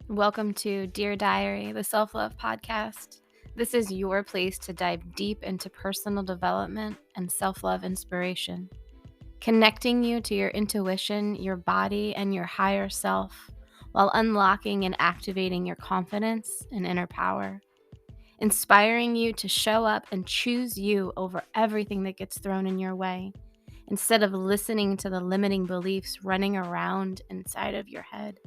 Welcome to Dear Diary, the self-love podcast. This is your place to dive deep into personal development and self-love inspiration, connecting you to your intuition, your body, and your higher self, while unlocking and activating your confidence and inner power, inspiring you to show up and choose you over everything that gets thrown in your way, instead of listening to the limiting beliefs running around inside of your head.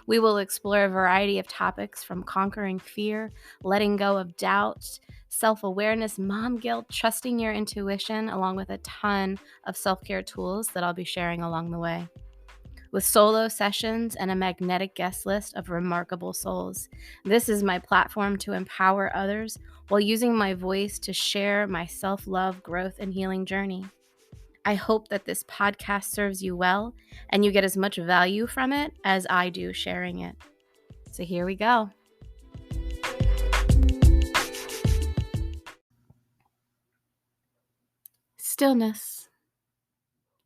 We will explore a variety of topics from conquering fear, letting go of doubt, self awareness, mom guilt, trusting your intuition, along with a ton of self care tools that I'll be sharing along the way. With solo sessions and a magnetic guest list of remarkable souls, this is my platform to empower others while using my voice to share my self love, growth, and healing journey. I hope that this podcast serves you well and you get as much value from it as I do sharing it. So here we go. Stillness.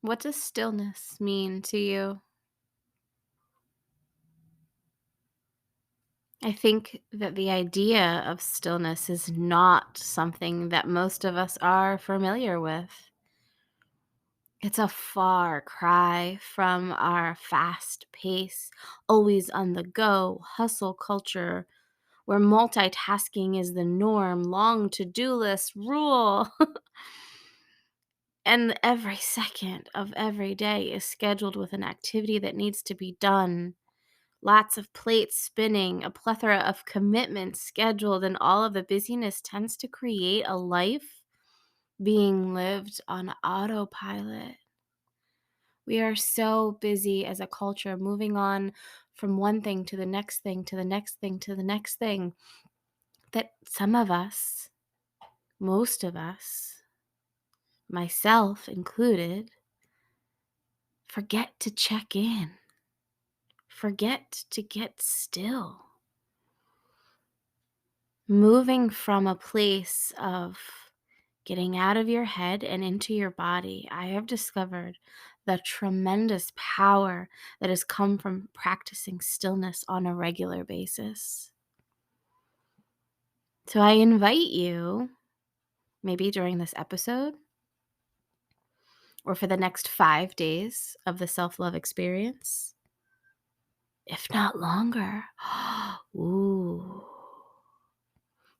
What does stillness mean to you? I think that the idea of stillness is not something that most of us are familiar with. It's a far cry from our fast pace, always on the go, hustle culture where multitasking is the norm, long to-do lists rule, and every second of every day is scheduled with an activity that needs to be done. Lots of plates spinning, a plethora of commitments scheduled, and all of the busyness tends to create a life being lived on autopilot. We are so busy as a culture, moving on from one thing to the next thing, to the next thing, to the next thing, that some of us, most of us, myself included, forget to check in, forget to get still. Moving from a place of getting out of your head and into your body, I have discovered the tremendous power that has come from practicing stillness on a regular basis. So I invite you, maybe during this episode or for the next 5 days of the self-love experience, if not longer, ooh,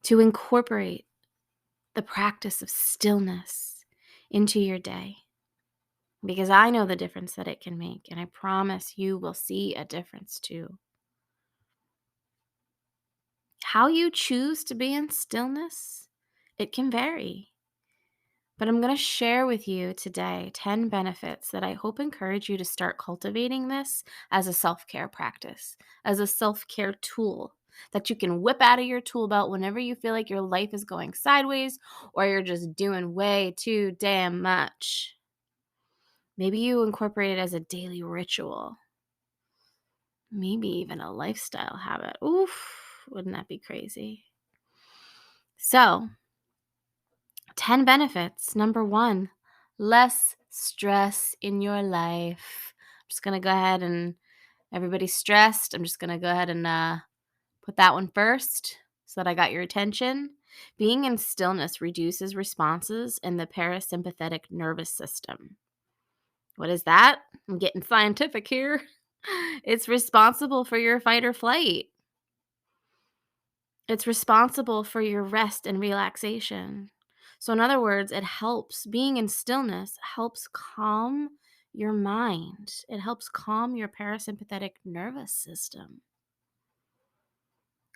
to incorporate the practice of stillness into your day. Because I know the difference that it can make, and I promise you will see a difference too. How you choose to be in stillness, it can vary. But I'm going to share with you today 10 benefits that I hope encourage you to start cultivating this as a self-care practice, as a self-care tool that you can whip out of your tool belt whenever you feel like your life is going sideways or you're just doing way too damn much. Maybe you incorporate it as a daily ritual, maybe even a lifestyle habit. Oof, wouldn't that be crazy? So, 10 benefits. Number 1, less stress in your life. I'm just going to go ahead and everybody's stressed. I'm just going to go ahead and put that one first so that I got your attention. Being in stillness reduces responses in the parasympathetic nervous system. What is that? I'm getting scientific here. It's responsible for your fight or flight. It's responsible for your rest and relaxation. So, in other words, it helps being in stillness helps calm your mind. It helps calm your parasympathetic nervous system,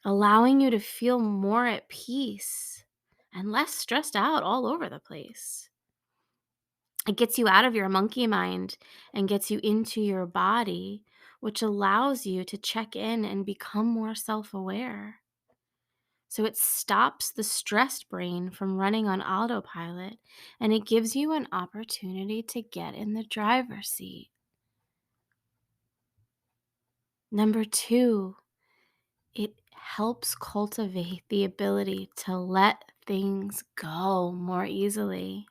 allowing you to feel more at peace and less stressed out all over the place. It gets you out of your monkey mind and gets you into your body, which allows you to check in and become more self aware. So it stops the stressed brain from running on autopilot and it gives you an opportunity to get in the driver's seat. Number 2, it helps cultivate the ability to let things go more easily.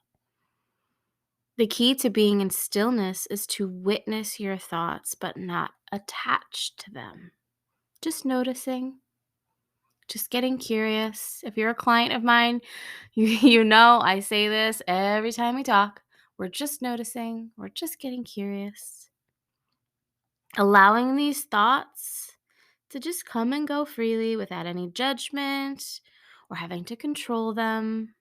The key to being in stillness is to witness your thoughts but not attach to them. just noticing, just getting curious. If you're a client of mine, you know I say this every time we talk. We're just noticing, we're just getting curious. Allowing these thoughts to just come and go freely without any judgment or having to control them.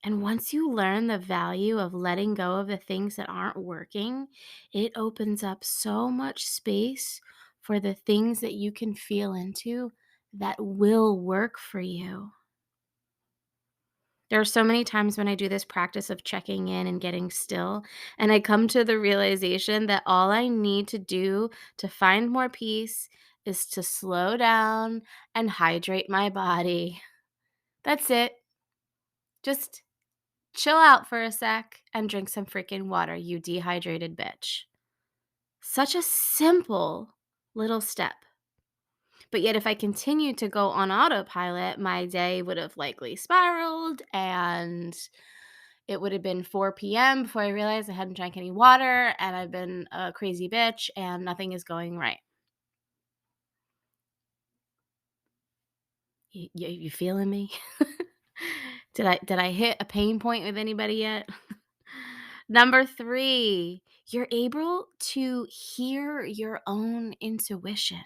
And once you learn the value of letting go of the things that aren't working, it opens up so much space for the things that you can feel into that will work for you. There are so many times when I do this practice of checking in and getting still, and I come to the realization that all I need to do to find more peace is to slow down and hydrate my body. That's it. Just chill out for a sec and drink some freaking water, you dehydrated bitch. Such a simple little step. But yet, if I continued to go on autopilot, my day would have likely spiraled and it would have been 4 p.m. before I realized I hadn't drank any water and I've been a crazy bitch and nothing is going right. You feeling me? Did I hit a pain point with anybody yet? Number 3, you're able to hear your own intuition.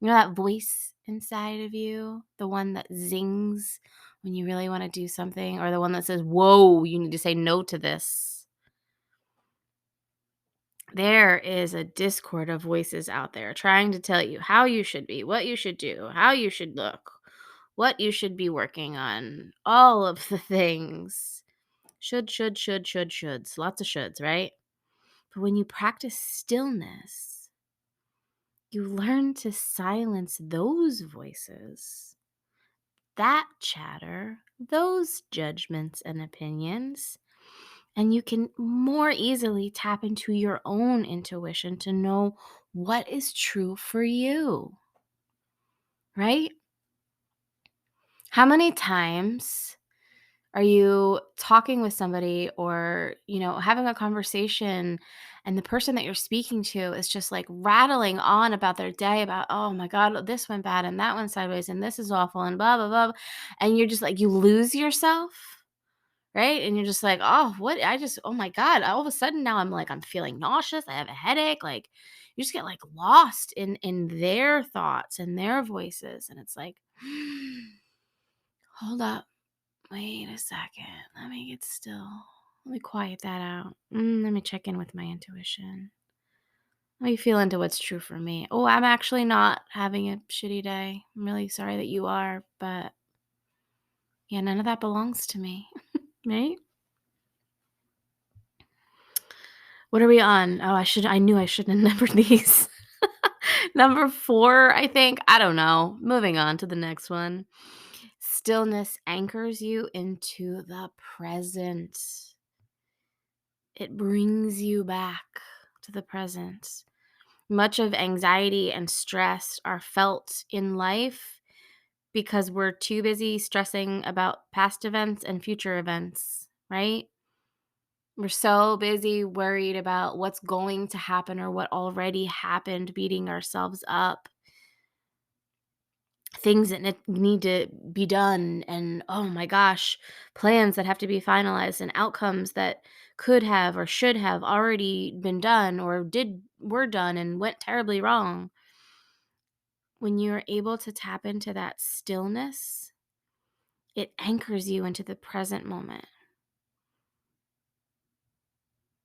You know that voice inside of you, the one that zings when you really want to do something, or the one that says, "Whoa, you need to say no to this." There is a discord of voices out there trying to tell you how you should be, what you should do, how you should look, what you should be working on, all of the things. Shoulds. Lots of shoulds, right? But when you practice stillness, you learn to silence those voices, that chatter, those judgments and opinions, and you can more easily tap into your own intuition to know what is true for you, right? How many times are you talking with somebody or, having a conversation and the person that you're speaking to is just like rattling on about their day about, oh my God, this went bad and that went sideways and this is awful and blah, blah, blah. And you're just like, you lose yourself, right? And you're just like, oh, what? Oh my God. All of a sudden now I'm feeling nauseous. I have a headache. Like you just get like lost in their thoughts and their voices. And it's like, hold up. Wait a second. Let me get still. Let me quiet that out. Let me check in with my intuition. Let me feel into what's true for me. Oh, I'm actually not having a shitty day. I'm really sorry that you are, but yeah, none of that belongs to me, right? What are we on? Oh, I knew I shouldn't have numbered these. Number 4, I think. I don't know. Moving on to the next one. Stillness anchors you into the present. It brings you back to the present. Much of anxiety and stress are felt in life because we're too busy stressing about past events and future events, right? We're so busy worried about what's going to happen or what already happened, beating ourselves up. Things that need to be done, and oh my gosh, plans that have to be finalized, and outcomes that could have or should have already been done or were done and went terribly wrong. When you're able to tap into that stillness, it anchors you into the present moment,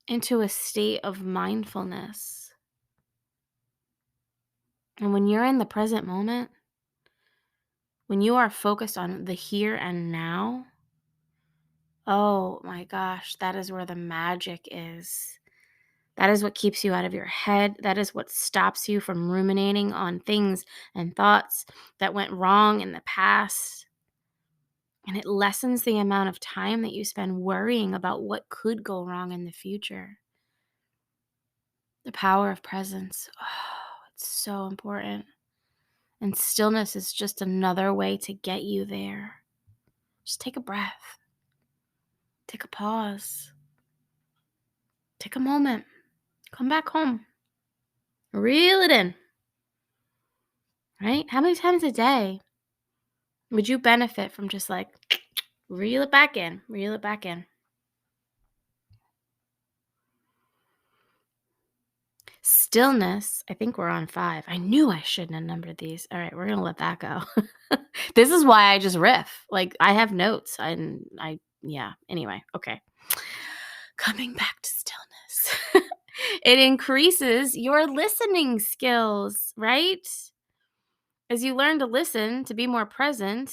into a state of mindfulness. And when you're in the present moment, when you are focused on the here and now, oh my gosh, that is where the magic is. That is what keeps you out of your head. That is what stops you from ruminating on things and thoughts that went wrong in the past. And it lessens the amount of time that you spend worrying about what could go wrong in the future. The power of presence. Oh, it's so important. And stillness is just another way to get you there. Just take a breath. Take a pause. Take a moment. Come back home. Reel it in. right? How many times a day would you benefit from just like reel it back in, reel it back in? Stillness, I think we're on 5. I knew I shouldn't have numbered these. All right, we're going to let that go. This is why I just riff. Like, I have notes and yeah, anyway, okay. Coming back to stillness. It increases your listening skills, right? As you learn to listen, to be more present,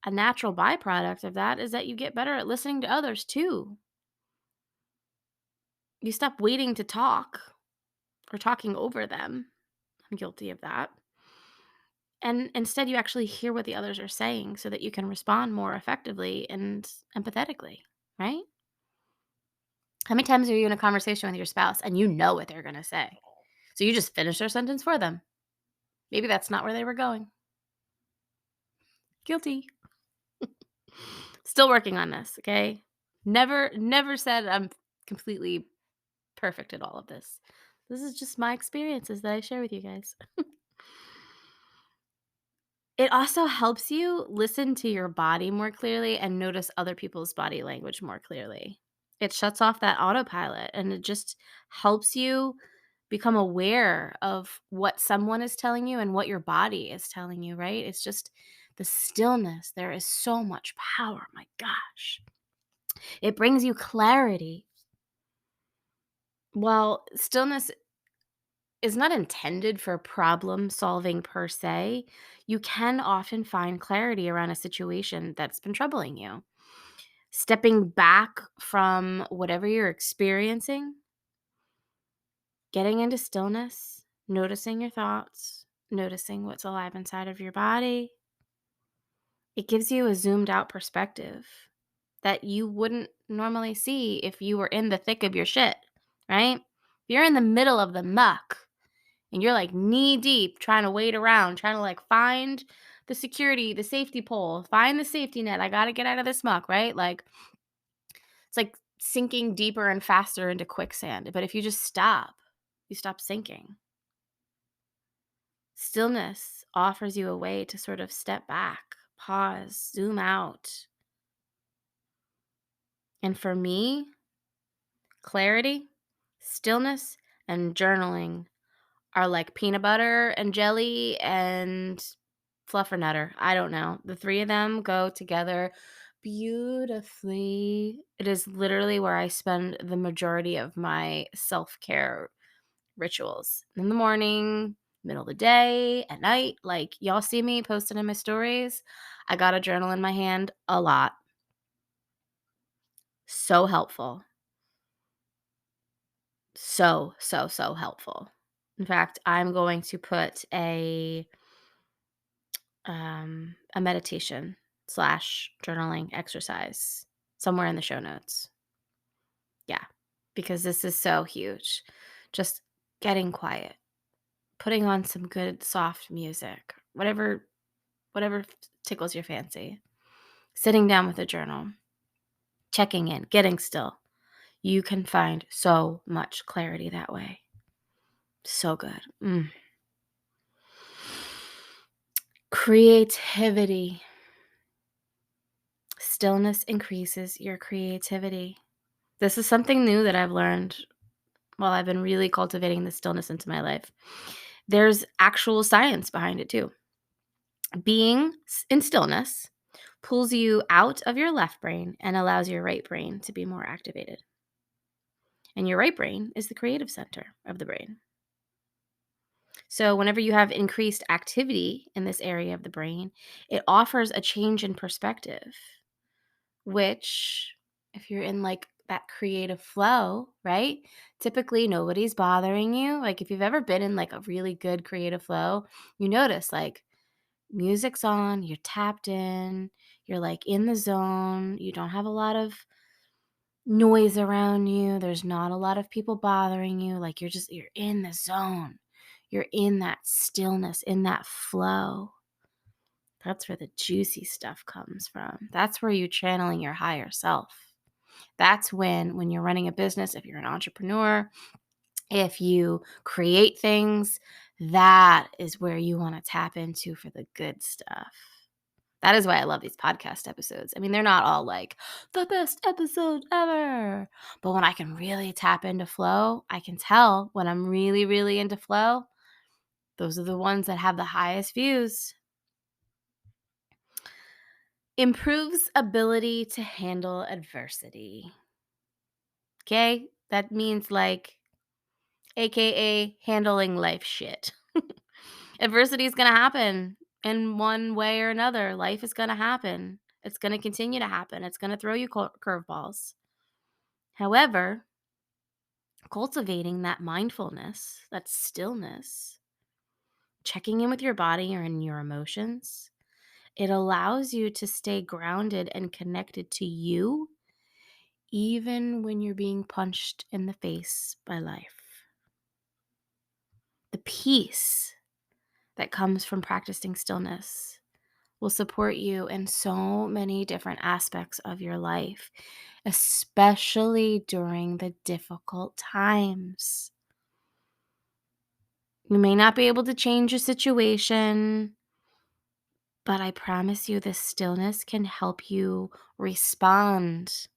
a natural byproduct of that is that you get better at listening to others too. You stop waiting to talk or talking over them. I'm guilty of that. And instead, you actually hear what the others are saying so that you can respond more effectively and empathetically, right? How many times are you in a conversation with your spouse and you know what they're going to say? So you just finish their sentence for them. Maybe that's not where they were going. Guilty. Still working on this, okay? Never said I'm completely perfect at all of this. This is just my experiences that I share with you guys. It also helps you listen to your body more clearly and notice other people's body language more clearly. It shuts off that autopilot and it just helps you become aware of what someone is telling you and what your body is telling you, right? It's just the stillness. There is so much power. My gosh. It brings you clarity. While stillness is not intended for problem solving per se, you can often find clarity around a situation that's been troubling you. Stepping back from whatever you're experiencing, getting into stillness, noticing your thoughts, noticing what's alive inside of your body, it gives you a zoomed out perspective that you wouldn't normally see if you were in the thick of your shit, right? If you're in the middle of the muck, and you're like knee deep trying to wade around, trying to like find the security, the safety pole, find the safety net. I got to get out of this muck, right? Like it's like sinking deeper and faster into quicksand. But if you just stop, you stop sinking. Stillness offers you a way to sort of step back, pause, zoom out. And for me, clarity, stillness, and journaling are like peanut butter and jelly and fluffernutter. I don't know. The 3 of them go together beautifully. It is literally where I spend the majority of my self-care rituals. In the morning, middle of the day, at night. Like y'all see me posting in my stories. I got a journal in my hand a lot. So helpful. So helpful. In fact, I'm going to put a meditation slash journaling exercise somewhere in the show notes. Yeah, because this is so huge. Just getting quiet, putting on some good soft music, whatever tickles your fancy. Sitting down with a journal, checking in, getting still. You can find so much clarity that way. So good. Creativity. Stillness increases your creativity. This is something new that I've learned while I've been really cultivating the stillness into my life. There's actual science behind it too. Being in stillness pulls you out of your left brain and allows your right brain to be more activated. And your right brain is the creative center of the brain. So whenever you have increased activity in this area of the brain, it offers a change in perspective, which if you're in like that creative flow, right? Typically nobody's bothering you. Like if you've ever been in like a really good creative flow, you notice like music's on, you're tapped in, you're like in the zone, you don't have a lot of noise around you, there's not a lot of people bothering you, like you're in the zone. You're in that stillness, in that flow. That's where the juicy stuff comes from. That's where you're channeling your higher self. That's when you're running a business, if you're an entrepreneur, If you create things, that is where you want to tap into for the good stuff. That is why I love these podcast episodes. I mean, they're not all like the best episode ever. But when I can really tap into flow, I can tell when I'm really, really into flow. Those are the ones that have the highest views. Improves ability to handle adversity. Okay? That means like, AKA handling life shit. Adversity is going to happen in one way or another. Life is going to happen. It's going to continue to happen. It's going to throw you curveballs. However, cultivating that mindfulness, that stillness, checking in with your body or in your emotions, it allows you to stay grounded and connected to you, even when you're being punched in the face by life. The peace that comes from practicing stillness will support you in so many different aspects of your life, especially during the difficult times. You may not be able to change your situation, but I promise you this stillness can help you respond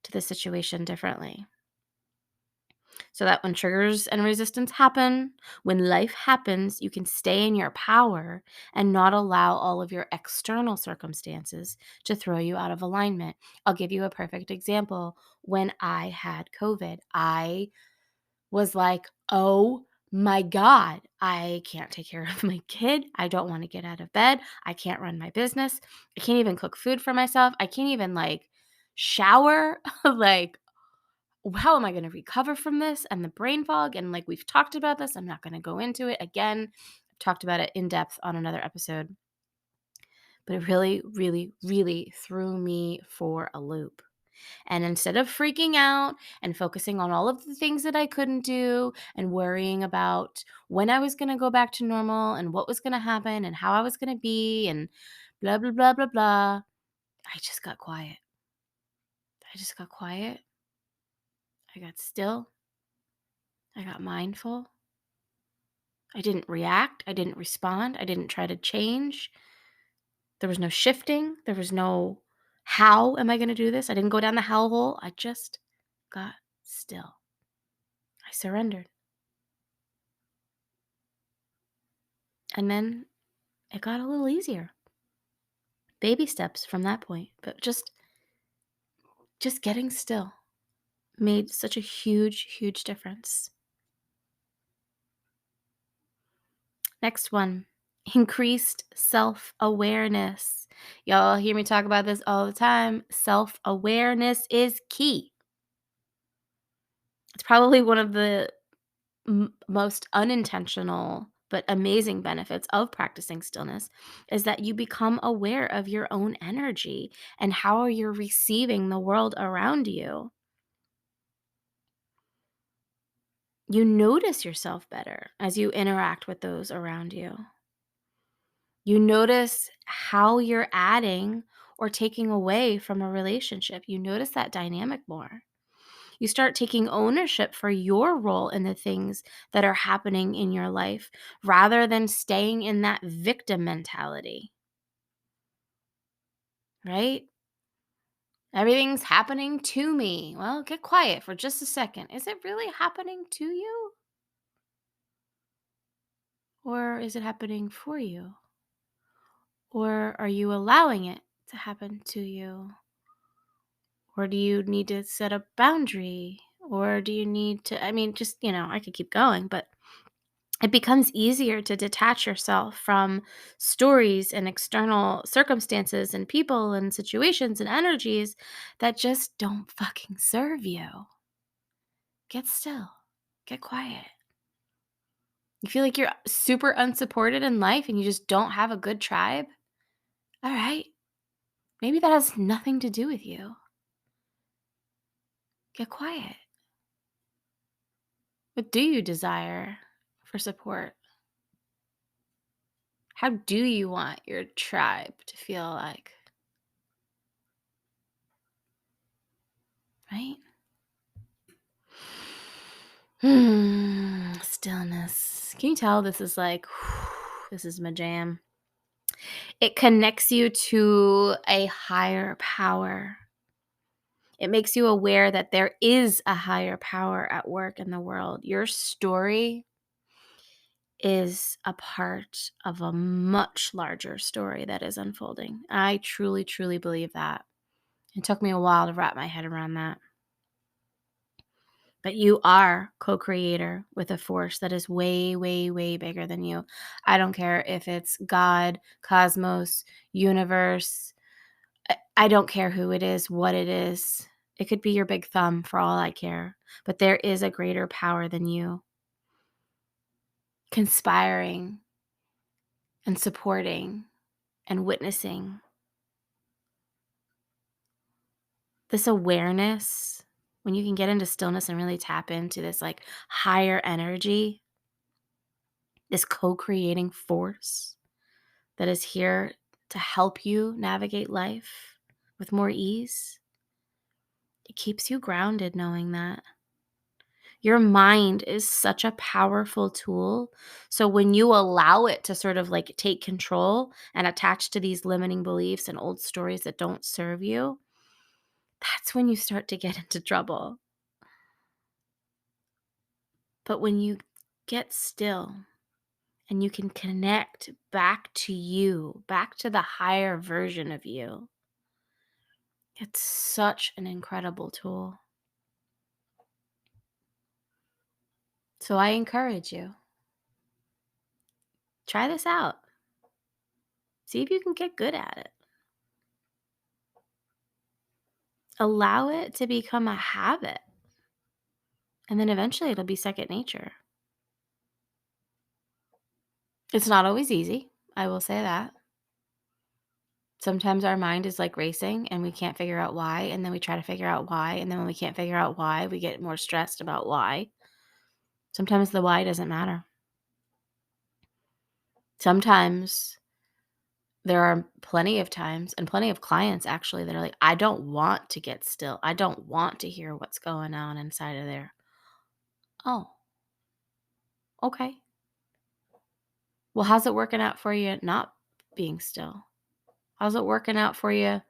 to the situation differently. So that when triggers and resistance happen, when life happens, you can stay in your power and not allow all of your external circumstances to throw you out of alignment. I'll give you a perfect example. When I had COVID, I was like, oh my God, I can't take care of my kid. I don't want to get out of bed. I can't run my business. I can't even cook food for myself. I can't even shower. Like, how am I going to recover from this and the brain fog? And we've talked about this, I'm not going to go into it again. I've talked about it in depth on another episode, but it really, really, really threw me for a loop. And instead of freaking out and focusing on all of the things that I couldn't do and worrying about when I was going to go back to normal and what was going to happen and how I was going to be and blah, blah, blah, blah, blah, I just got quiet. I got still. I got mindful. I didn't react. I didn't respond. I didn't try to change. There was no shifting. There was no, how am I going to do this? I didn't go down the hellhole. I just got still. I surrendered. And then it got a little easier. Baby steps from that point. But just getting still made such a huge, huge difference. Next one, increased self-awareness. Y'all hear me talk about this all the time. Self-awareness is key. It's probably one of the most unintentional but amazing benefits of practicing stillness is that you become aware of your own energy and how you're receiving the world around you. You notice yourself better as you interact with those around you. You notice how you're adding or taking away from a relationship. You notice that dynamic more. You start taking ownership for your role in the things that are happening in your life rather than staying in that victim mentality, right? Everything's happening to me. Well, get quiet for just a second. Is it really happening to you? Or is it happening for you? Or are you allowing it to happen to you? Or do you need to set a boundary? Or do you need to, I could keep going, but it becomes easier to detach yourself from stories and external circumstances and people and situations and energies that just don't fucking serve you. Get still. Get quiet. You feel like you're super unsupported in life and you just don't have a good tribe? All right. Maybe that has nothing to do with you. Get quiet. What do you desire for support? How do you want your tribe to feel like? Right? Stillness. Can you tell this is like, this is my jam? It connects you to a higher power. It makes you aware that there is a higher power at work in the world. Your story is a part of a much larger story that is unfolding. I truly, truly believe that. It took me a while to wrap my head around that. But you are co-creator with a force that is way, way, way bigger than you. I don't care if it's God, cosmos, universe. I don't care who it is, what it is. It could be your big thumb for all I care. But there is a greater power than you conspiring and supporting and witnessing. This awareness, when you can get into stillness and really tap into this like higher energy, this co-creating force that is here to help you navigate life with more ease, it keeps you grounded knowing that. Your mind is such a powerful tool. So when you allow it to sort of like take control and attach to these limiting beliefs and old stories that don't serve you, that's when you start to get into trouble. But when you get still and you can connect back to you, back to the higher version of you, it's such an incredible tool. So I encourage you, try this out. See if you can get good at it. Allow it to become a habit. And then eventually it'll be second nature. It's not always easy. I will say that. Sometimes our mind is like racing and we can't figure out why. And then we try to figure out why. And then when we can't figure out why, we get more stressed about why. Sometimes the why doesn't matter. Sometimes there are plenty of times and plenty of clients actually that are like, I don't want to get still. I don't want to hear what's going on inside of there. Oh, okay. Well, how's it working out for you not being still? How's it working out for you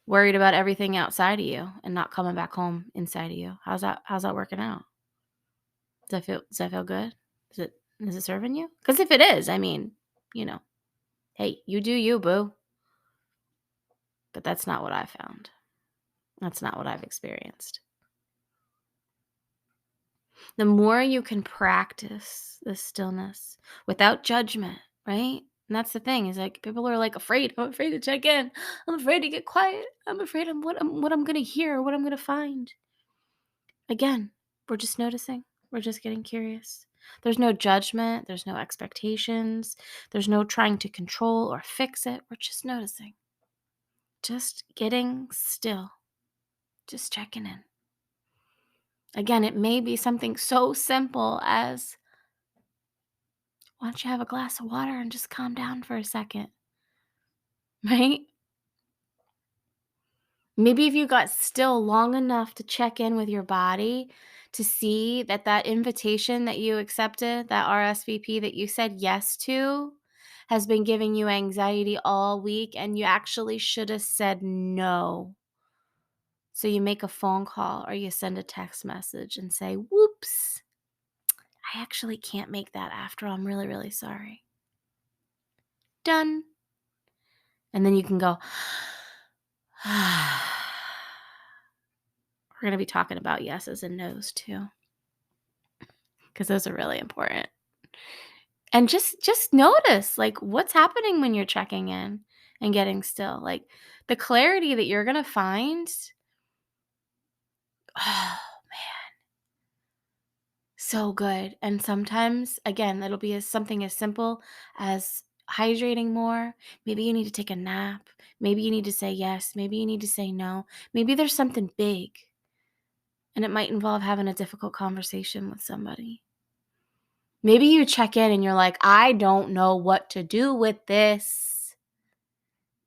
worried about everything outside of you and not coming back home inside of you? How's that working out? Does that feel good? Is it serving you? Because if it is, I mean, hey, you do you, boo. But that's not what I found. That's not what I've experienced. The more you can practice this stillness without judgment, right? And that's the thing is like people are like afraid. I'm afraid to check in. I'm afraid to get quiet. I'm afraid of what I'm gonna hear, what I'm gonna find. Again, we're just noticing. We're just getting curious. There's no judgment. There's no expectations. There's no trying to control or fix it. We're just noticing. Just getting still. Just checking in. Again, it may be something so simple as, why don't you have a glass of water and just calm down for a second, right? Maybe if you got still long enough to check in with your body to see that invitation that you accepted, that RSVP that you said yes to, has been giving you anxiety all week and you actually should have said no. So you make a phone call or you send a text message and say, whoops, I actually can't make that after all. I'm really, really sorry. Done. And then you can go, we're going to be talking about yeses and nos too, because those are really important. And just notice like what's happening when you're checking in and getting still. Like the clarity that you're going to find. Oh, so good. And sometimes, again, it'll be something as simple as hydrating more. Maybe you need to take a nap. Maybe you need to say yes. Maybe you need to say no. Maybe there's something big. And it might involve having a difficult conversation with somebody. Maybe you check in and you're like, I don't know what to do with this.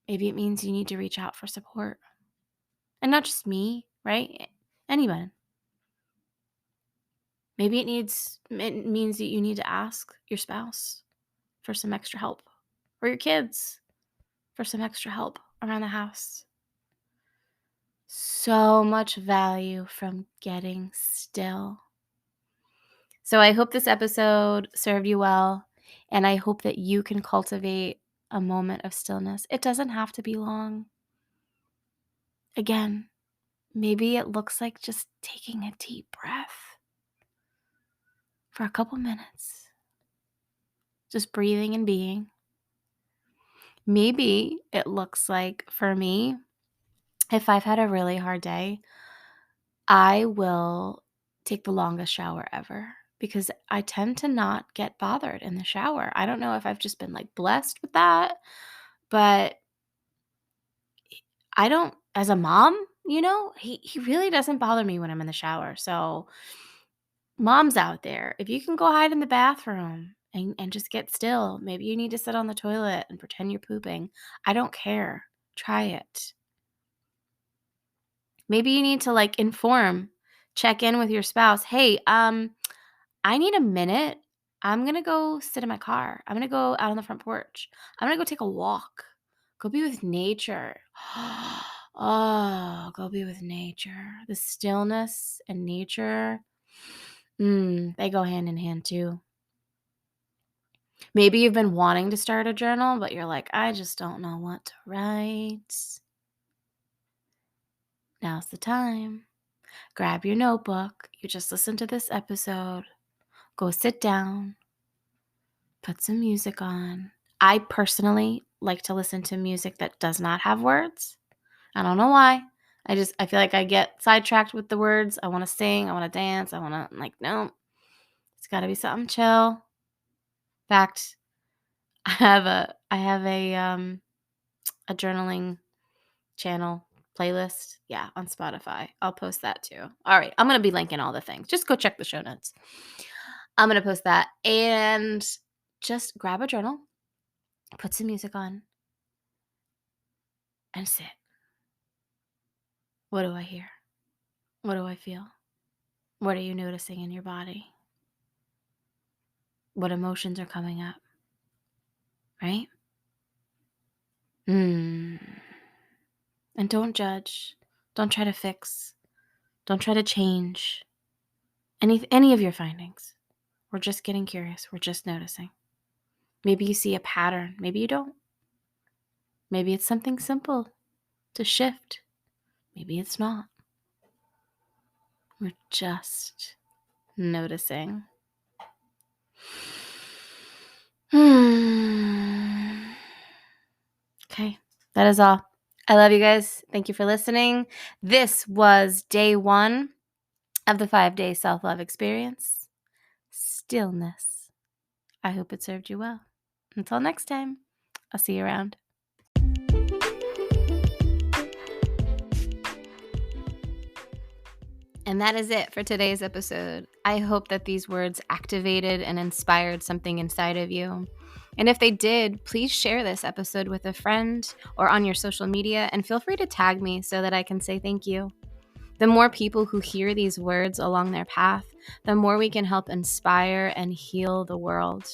Maybe it means you need to reach out for support. And not just me, right? Anyone. Maybe it means that you need to ask your spouse for some extra help, or your kids for some extra help around the house. So much value from getting still. So I hope this episode served you well, and I hope that you can cultivate a moment of stillness. It doesn't have to be long. Again, maybe it looks like just taking a deep breath for a couple minutes, just breathing and being. Maybe it looks like, for me, if I've had a really hard day, I will take the longest shower ever because I tend to not get bothered in the shower. I don't know if I've just been like blessed with that, but I don't, as a mom, he really doesn't bother me when I'm in the shower. So, moms out there, if you can go hide in the bathroom and just get still, maybe you need to sit on the toilet and pretend you're pooping. I don't care. Try it. Maybe you need to check in with your spouse. Hey, I need a minute. I'm going to go sit in my car. I'm going to go out on the front porch. I'm going to go take a walk. Go be with nature. Oh, go be with nature. The stillness and nature, they go hand in hand too. Maybe you've been wanting to start a journal, but you're like, I just don't know what to write. Now's the time. Grab your notebook. You just listened to this episode. Go sit down. Put some music on. I personally like to listen to music that does not have words. I don't know why. I feel like I get sidetracked with the words. I want to sing. I want to dance. No, it's got to be something chill. In fact, I have a journaling channel playlist. Yeah, on Spotify. I'll post that too. All right. I'm going to be linking all the things. Just go check the show notes. I'm going to post that, and just grab a journal, put some music on, and sit. What do I hear? What do I feel? What are you noticing in your body? What emotions are coming up? Right? And don't judge. Don't try to fix. Don't try to change any of your findings. We're just getting curious. We're just noticing. Maybe you see a pattern. Maybe you don't. Maybe it's something simple to shift. Maybe it's not. We're just noticing. Okay, that is all. I love you guys. Thank you for listening. This was day 1 of the 5-day self-love experience, Stillness. I hope it served you well. Until next time, I'll see you around. And that is it for today's episode. I hope that these words activated and inspired something inside of you. And if they did, please share this episode with a friend or on your social media, and feel free to tag me so that I can say thank you. The more people who hear these words along their path, the more we can help inspire and heal the world.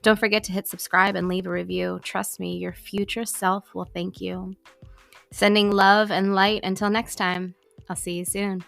Don't forget to hit subscribe and leave a review. Trust me, your future self will thank you. Sending love and light until next time. I'll see you soon.